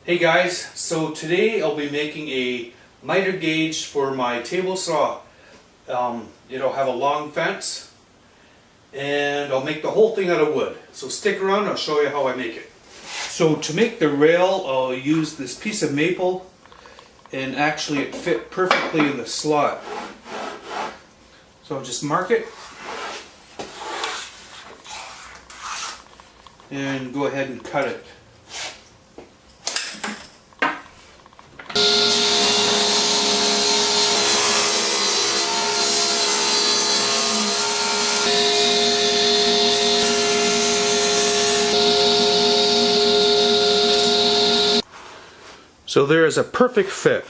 Hey guys, so today I'll be making a miter gauge for my table saw. It'll have a long fence and I'll make the whole thing out of wood. So stick around, I'll show you how I make it. So to make the rail, I'll use this piece of maple, and actually it fit perfectly in the slot. So I'll just mark it and go ahead and cut it. So there is a perfect fit.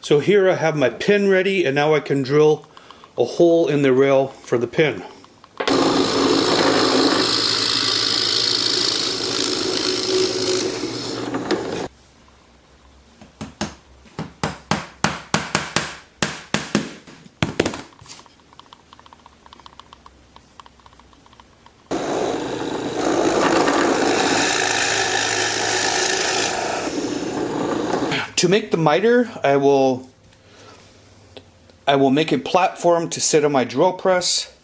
So here I have my pin ready, and now I can drill a hole in the rail for the pin. To make the miter, I will make a platform to sit on my drill press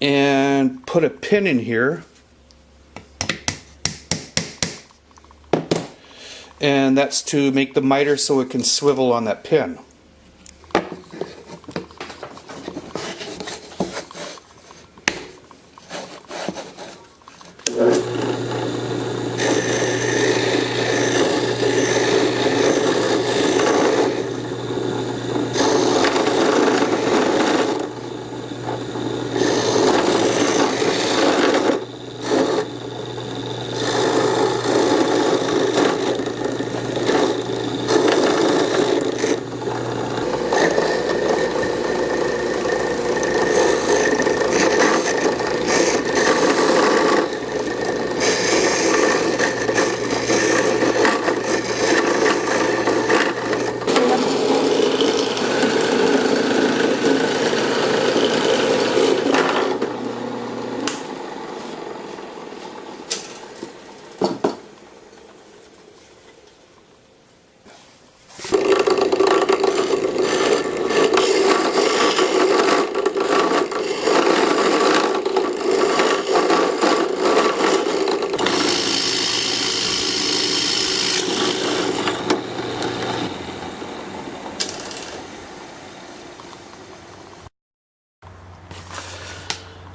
and put a pin in here, and that's to make the miter so it can swivel on that pin.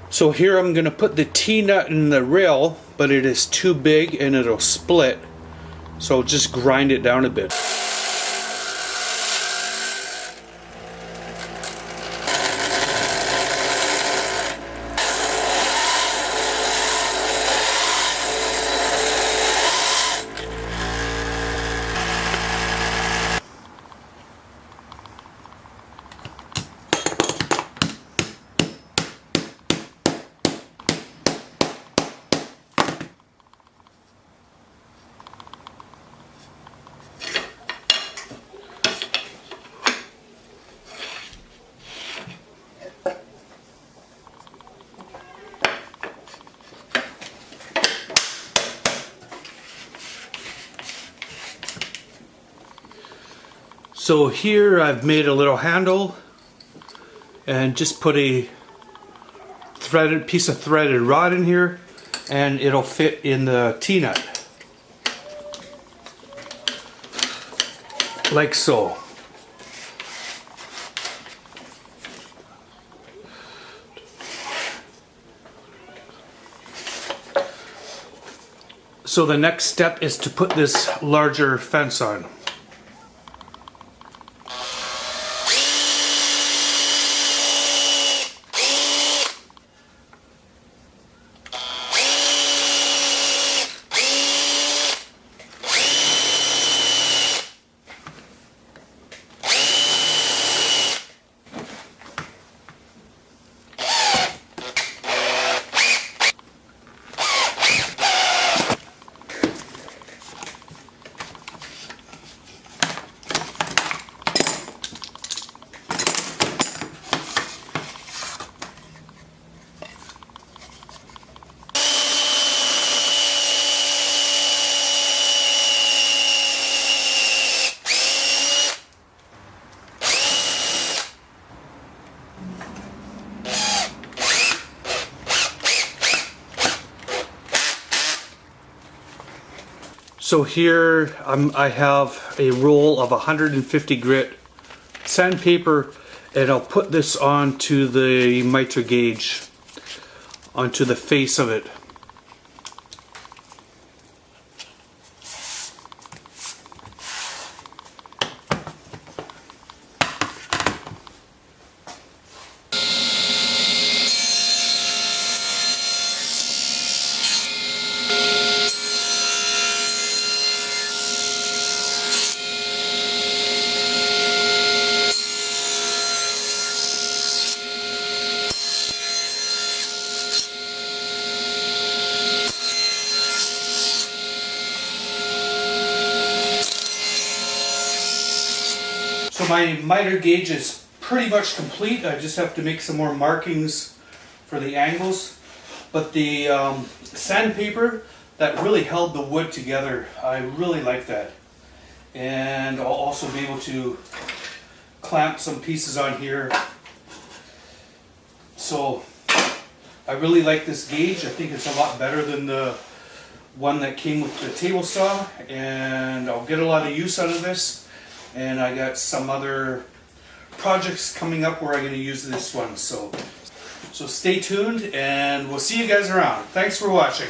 So here I'm going to put the T-nut in the rail, but it is too big and it'll split. So just grind it down a bit. So here I've made a little handle and just put a piece of threaded rod in here, and it'll fit in the T-nut. Like so. So the next step is to put this larger fence on. So here I have a roll of 150 grit sandpaper, and I'll put this onto the miter gauge, onto the face of it. So my miter gauge is pretty much complete. I just have to make some more markings for the angles. But the sandpaper, that really held the wood together. I really like that. And I'll also be able to clamp some pieces on here. So I really like this gauge. I think it's a lot better than the one that came with the table saw, and I'll get a lot of use out of this. And I got some other projects coming up where I'm going to use this one. So stay tuned, and we'll see you guys around. Thanks for watching.